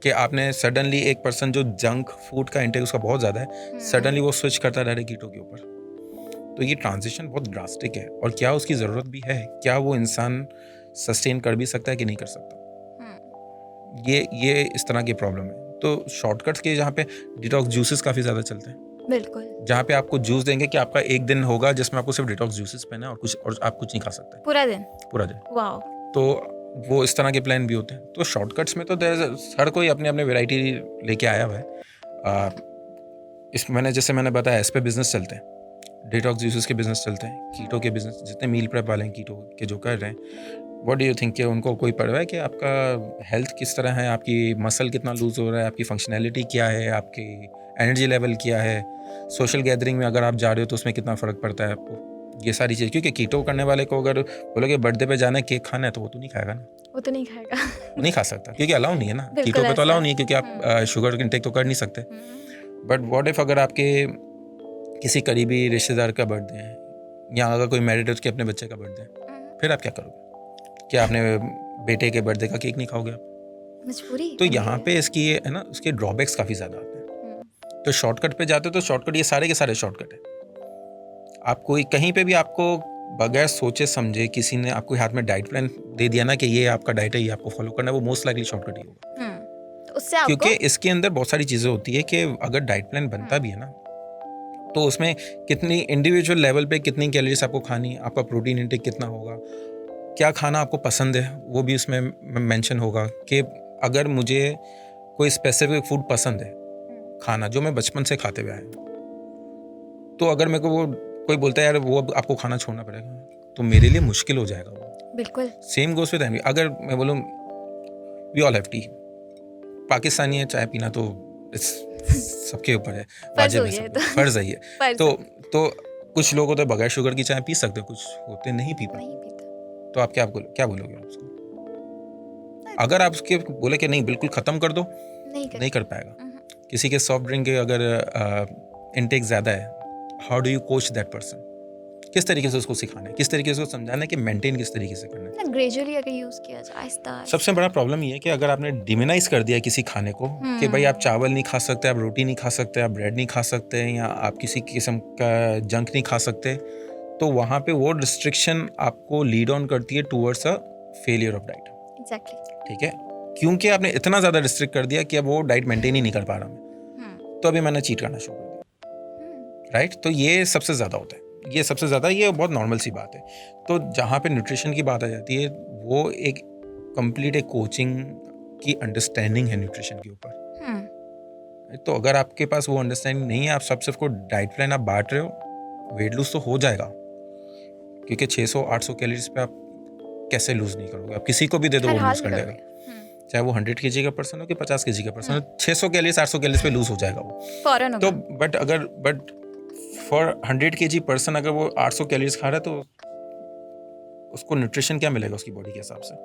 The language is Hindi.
कि आपने सडनली एक पर्सन जो जंक फूड का इंटेक उसका बहुत ज़्यादा है, सडनली वो स्विच करता है डायरेक्ट कीटो के ऊपर। तो ये ट्रांजिशन बहुत ड्रास्टिक है, और क्या उसकी ज़रूरत भी है? क्या वो इंसान सस्टेन कर भी सकता है कि नहीं कर सकता? ये इस तरह की प्रॉब्लम है। तो शॉर्टकट्स के जहाँ पे डिटॉक्स जूसेस काफ़ी ज़्यादा चलते हैं, बिल्कुल, जहाँ पे आपको जूस देंगे कि आपका एक दिन होगा जिसमें आपको सिर्फ डिटॉक्स जूसेस पीना है, और आप कुछ नहीं खा सकते पूरा दिन। पूरा दिन। वाओ। तो वो इस तरह के प्लान भी होते हैं। तो शॉर्टकट्स में तो हर कोई अपने अपने वैरायटी लेके आया हुआ है। जैसे मैंने बताया, इस पे बिजनेस चलते हैं, डिटॉक्स जूसेस के बिजनेस चलते हैं, कीटो के बिजनेस, जितने मील प्रेप वाले हैं कीटो के जो कर रहे हैं, व्हाट डू यू थिंक कि उनको कोई परवाह है कि आपका हेल्थ किस तरह है, आपकी मसल कितना लूज हो रहा है, आपकी फंक्शनैलिटी क्या है, आपकी एनर्जी लेवल क्या है, सोशल गैदरिंग में अगर आप जा रहे हो तो उसमें कितना फ़र्क पड़ता है आपको, ये सारी चीज़। क्योंकि कीटो करने वाले को अगर बोलोगे बर्थडे पे जाना है, केक खाना है, तो वो तो नहीं खाएगा ना, वो तो नहीं खाएगा। वो नहीं खा सकता क्योंकि अलाउ नहीं है ना, बिल्कुल कीटो पे तो ऐसा अलाउ है। नहीं है, क्योंकि आप शुगर इंटेक तो कर नहीं सकते। बट व्हाट इफ़ अगर आपके किसी करीबी रिश्तेदार का बर्थडे है, या अगर कोई मैरिड है उसके अपने बच्चे का बर्थडे है, फिर आप क्या करोगे? क्या आपने बेटे के बर्थडे का केक नहीं खाओगे आप? मजबूरी तो बन यहाँ गई पे इसकी ये है ना, उसके ड्रॉबैक्स काफ़ी ज़्यादा आते हैं। है। तो शॉर्टकट पे जाते हो तो शॉर्टकट ये सारे के सारे शॉर्टकट है। आप कोई कहीं पे भी आपको बगैर सोचे समझे किसी ने आपको हाथ में डाइट प्लान दे दिया ना कि ये आपका डाइट है, ये आपको फॉलो करना है, वो मोस्ट लाइकली शॉर्टकट ही होगा। तो उससे आपको क्योंकि इसके अंदर बहुत सारी चीज़ें होती है कि अगर डाइट प्लान बनता भी है ना, तो उसमें कितनी इंडिविजुअल लेवल पे कितनी कैलोरीज आपको खानी, आपका प्रोटीन इंटेक कितना होगा, क्या खाना आपको पसंद है, वो भी उसमें मेंशन होगा कि अगर मुझे कोई स्पेसिफिक फूड पसंद है खाना जो मैं बचपन से खाते हुए आया हूं, तो अगर मेरे को वो कोई बोलता है यार वो अब आपको खाना छोड़ना पड़ेगा, तो मेरे लिए मुश्किल हो जाएगा वो। बिल्कुल सेम गोस विद एनवी। अगर मैं बोलूँ we all have tea, Pakistani है चाय पीना तो सबके ऊपर है, फर्ज वाजिब हो है, गया है सब तो फर्ज है ये। फर्ज तो कुछ लोग होते हैं बगैर शुगर की चाय पी सकते हैं, कुछ होते नहीं पी पाते, नहीं पीता। तो आप क्या बोलोगे आप उसको? अगर आप उसके बोले कि नहीं बिल्कुल ख़त्म कर दो, नहीं कर पाएगा। किसी के सॉफ्ट ड्रिंक के अगर इनटेक ज़्यादा है, how do you coach that person? किस तरीके से उसको सिखाना है, किस तरीके से उसको समझाना है कि मेंटेन किस तरीके से करना है? मतलब ग्रेजुअली अगर यूज किया जाए आहिस्ता सबसे बड़ा प्रॉब्लम ये है कि अगर आपने डिमोनाइज कर दिया किसी खाने को कि भाई आप चावल नहीं खा सकते, आप रोटी नहीं खा सकते, आप ब्रेड नहीं खा सकते, या आप किसी किस्म का जंक नहीं खा सकते, तो वहाँ पे वो रिस्ट्रिक्शन आपको लीड ऑन करती है towards a failure of diet. Exactly. ठीक है, क्योंकि आपने इतना ज़्यादा रिस्ट्रिक्ट कर दिया कि अब वो डाइट मेंटेन ही नहीं कर पा रहा मैं, तो अभी मैंने चीट करना शुरू कर दिया, राइट? तो ये सबसे ज़्यादा होता है, ये सबसे ज़्यादा, ये बहुत नॉर्मल सी बात है। तो जहाँ पे न्यूट्रिशन की बात आ जाती है, वो एक कंप्लीट एक कोचिंग की अंडरस्टैंडिंग है न्यूट्रिशन के ऊपर। तो अगर आपके पास वो अंडरस्टैंडिंग नहीं है, आप सबको डाइट प्लान आप बांट रहे हो, वेट लूज तो हो जाएगा, क्योंकि 600-800 कैलोरीज पे आप कैसे लूज नहीं करोगे? आप किसी को भी दे दो वो लूज कर लेगा, चाहे वो 100 kg का पर्सन हो कि 50 kg का पर्सन हो, 600 कैलोरीज 800 कैलोरीज पे लूज हो जाएगा वो फौरन तो। होगा। बट फॉर 100 kg पर्सन अगर वो 800 कैलोरीज खा रहा है, तो उसको न्यूट्रिशन क्या मिलेगा उसकी बॉडी के हिसाब से?